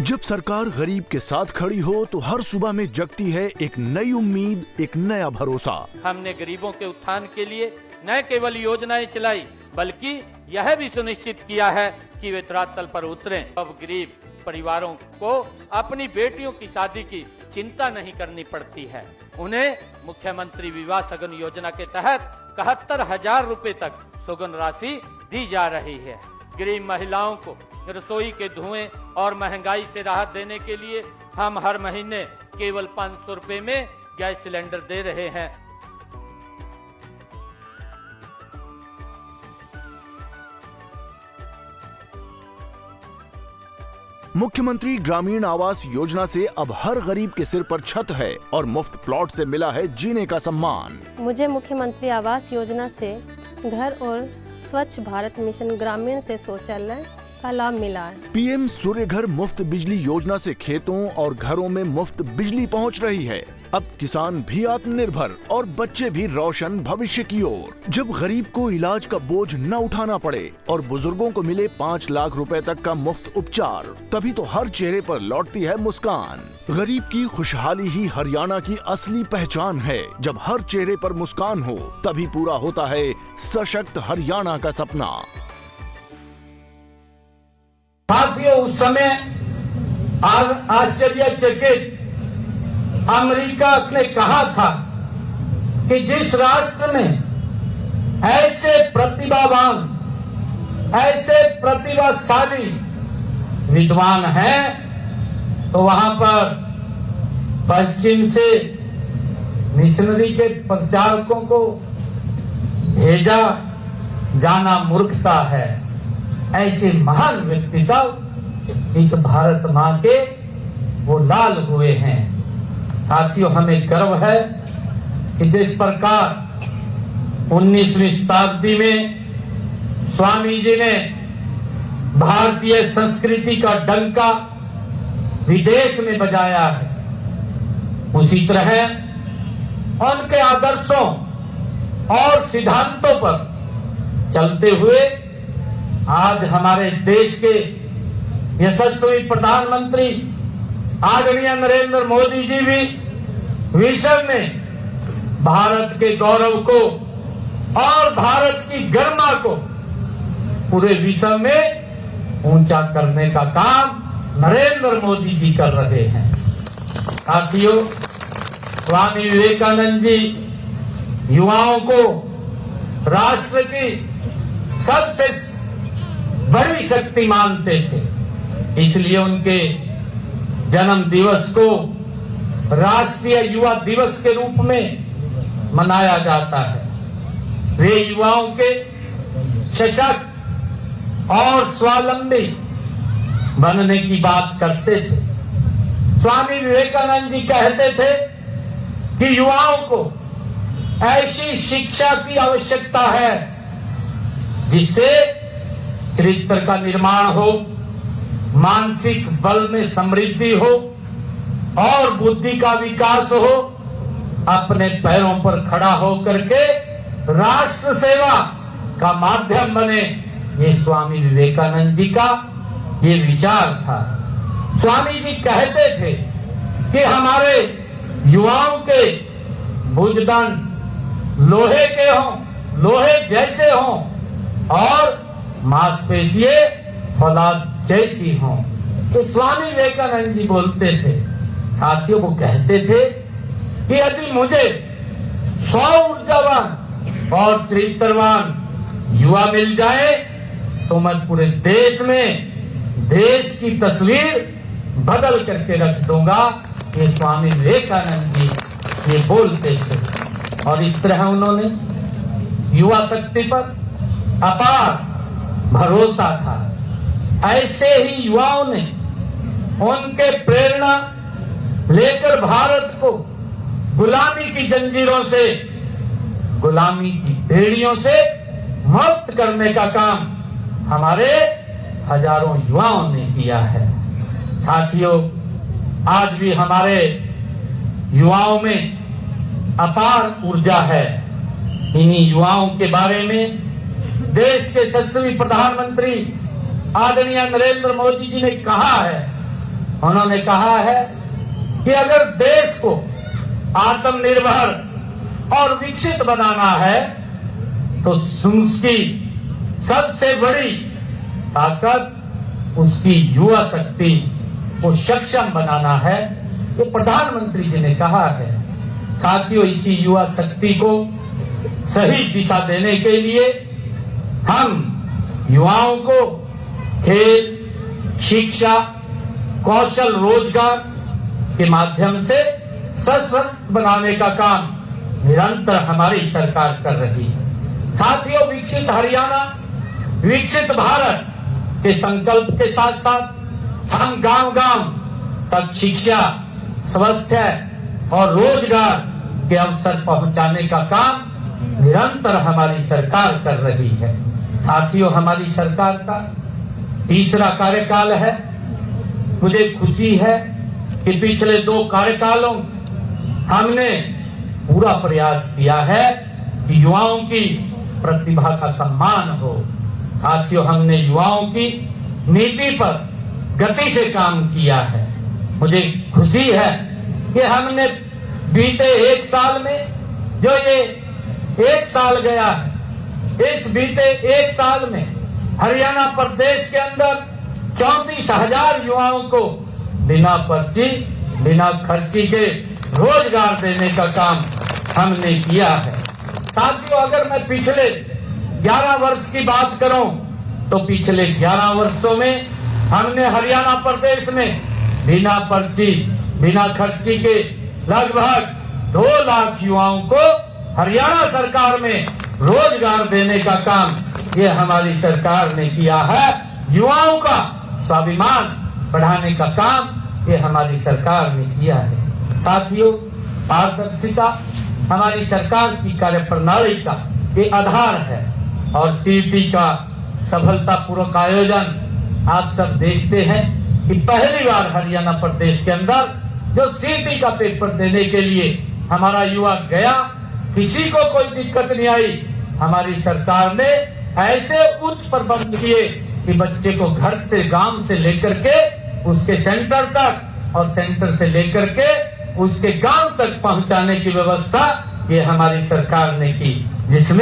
जब सरकार गरीब के साथ खड़ी हो तो हर सुबह में जगती है एक नई उम्मीद, एक नया भरोसा। हमने गरीबों के उत्थान के लिए न केवल योजनाएं चलाई बल्कि यह भी सुनिश्चित किया है कि वे धरातल पर उतरें। अब गरीब परिवारों को अपनी बेटियों की शादी की चिंता नहीं करनी पड़ती है। उन्हें मुख्यमंत्री विवाह सगन योजना के तहत 71,000 रुपए तक सुगन राशि दी जा रही है। गरीब महिलाओं को रसोई के धुएं और महंगाई से राहत देने के लिए हम हर महीने केवल 500 रुपए में गैस सिलेंडर दे रहे हैं। मुख्यमंत्री ग्रामीण आवास योजना से अब हर गरीब के सिर पर छत है और मुफ्त प्लॉट से मिला है जीने का सम्मान। मुझे मुख्यमंत्री आवास योजना से घर और स्वच्छ भारत मिशन ग्रामीण से शौचालय का लाभ मिला है। पीएम सूर्य घर मुफ्त बिजली योजना से खेतों और घरों में मुफ्त बिजली पहुंच रही है। अब किसान भी आत्मनिर्भर और बच्चे भी रोशन भविष्य की ओर। जब गरीब को इलाज का बोझ न उठाना पड़े और बुजुर्गों को मिले 5 लाख रुपए तक का मुफ्त उपचार, तभी तो हर चेहरे पर लौटती है मुस्कान। गरीब की खुशहाली ही हरियाणा की असली पहचान है। जब हर चेहरे पर मुस्कान हो तभी पूरा होता है सशक्त हरियाणा का सपना। साथियों, उस समय आश्चर्यचकित अमेरिका ने कहा था कि जिस राष्ट्र में ऐसे प्रतिभावान, ऐसे प्रतिभाशाली विद्वान हैं तो वहां पर पश्चिम से मिशनरी के प्रचारकों को भेजा जाना मूर्खता है। ऐसे महान व्यक्तित्व इस भारत मां के वो लाल हुए हैं। साथियों, हमें गर्व है कि जिस प्रकार 19वीं शताब्दी में स्वामी जी ने भारतीय संस्कृति का डंका विदेश में बजाया है, उसी तरह उनके आदर्शों और सिद्धांतों पर चलते हुए आज हमारे देश के यशस्वी प्रधानमंत्री आदरणीय नरेंद्र मोदी जी भी विश्व में भारत के गौरव को और भारत की गरिमा को पूरे विश्व में ऊंचा करने का काम नरेंद्र मोदी जी कर रहे हैं। साथियों, स्वामी विवेकानंद जी युवाओं को राष्ट्र की सबसे बड़ी शक्ति मानते थे, इसलिए उनके जन्म दिवस को राष्ट्रीय युवा दिवस के रूप में मनाया जाता है। वे युवाओं के सशक्त और स्वावलंबी बनने की बात करते थे। स्वामी विवेकानंद जी कहते थे कि युवाओं को ऐसी शिक्षा की आवश्यकता है जिससे चरित्र का निर्माण हो, मानसिक बल में समृद्धि हो और बुद्धि का विकास हो, अपने पैरों पर खड़ा होकर के राष्ट्र सेवा का माध्यम बने। ये स्वामी विवेकानंद जी का ये विचार था। स्वामी जी कहते थे कि हमारे युवाओं के भुजदंड लोहे के हों, लोहे जैसे हों और मांसपेशियां फौलाद जैसी हों। तो स्वामी विवेकानंद जी बोलते थे, साथियों, वो कहते थे कि यदि मुझे 100 ऊर्जावान और चरित्रवान युवा मिल जाए तो मैं पूरे देश में देश की तस्वीर बदल करके रख दूंगा। ये स्वामी विवेकानंद जी ये बोलते थे और इस तरह उन्होंने युवा शक्ति पर अपार भरोसा था। ऐसे ही युवाओं ने उनके प्रेरणा लेकर भारत को गुलामी की जंजीरों से, गुलामी की बेड़ियों से मुक्त करने का काम हमारे हजारों युवाओं ने किया है। साथियों, आज भी हमारे युवाओं में अपार ऊर्जा है। इन्हीं युवाओं के बारे में देश के यशस्वी प्रधानमंत्री आदरणीय नरेंद्र मोदी जी ने कहा है उन्होंने कहा है कि अगर देश को आत्मनिर्भर और विकसित बनाना है तो उसकी सबसे बड़ी ताकत उसकी युवा शक्ति को सक्षम बनाना है। ये प्रधानमंत्री जी ने कहा है। साथियों, इसी युवा शक्ति को सही दिशा देने के लिए हम युवाओं को खेल, शिक्षा, कौशल रोजगार के माध्यम से सशक्त बनाने का काम निरंतर हमारी सरकार कर रही है। साथियों, विकसित हरियाणा, विकसित भारत के संकल्प के साथ साथ हम गांव-गांव तक शिक्षा, स्वास्थ्य और रोजगार के अवसर पहुंचाने का काम निरंतर हमारी सरकार कर रही है। साथियों, हमारी सरकार का तीसरा कार्यकाल है। मुझे खुशी है कि पिछले 2 कार्यकालों हमने पूरा प्रयास किया है कि युवाओं की प्रतिभा का सम्मान हो। साथियों, हमने युवाओं की नीति पर गति से काम किया है। मुझे खुशी है कि हमने बीते 1 साल में, जो ये 1 साल गया है, इस बीते 1 साल में हरियाणा प्रदेश के अंदर 34,000 युवाओं को बिना पर्ची, बिना खर्ची के रोजगार देने का काम हमने किया है। साथियों, अगर मैं पिछले 11 वर्ष की बात करूं तो पिछले 11 वर्षों में हमने हरियाणा प्रदेश में बिना पर्ची, बिना खर्ची के लगभग 2 लाख युवाओं को हरियाणा सरकार में रोजगार देने का काम ये हमारी सरकार ने किया है। युवाओं का स्वाभिमान बढ़ाने का काम ये हमारी सरकार ने किया है। साथियों, पारदर्शिता हमारी सरकार की कार्यप्रणाली का ये आधार है और सीईटी का सफलतापूर्वक आयोजन आप सब देखते हैं कि पहली बार हरियाणा प्रदेश के अंदर जो सीईटी का पेपर देने के लिए हमारा युवा गया, किसी को कोई दिक्कत नहीं आई। हमारी सरकार ने ऐसे उच्च प्रबंध किए कि बच्चे को घर से, गांव से लेकर के उसके सेंटर तक और सेंटर से लेकर के उसके गांव तक पहुंचाने की व्यवस्था ये हमारी सरकार ने की, जिसमें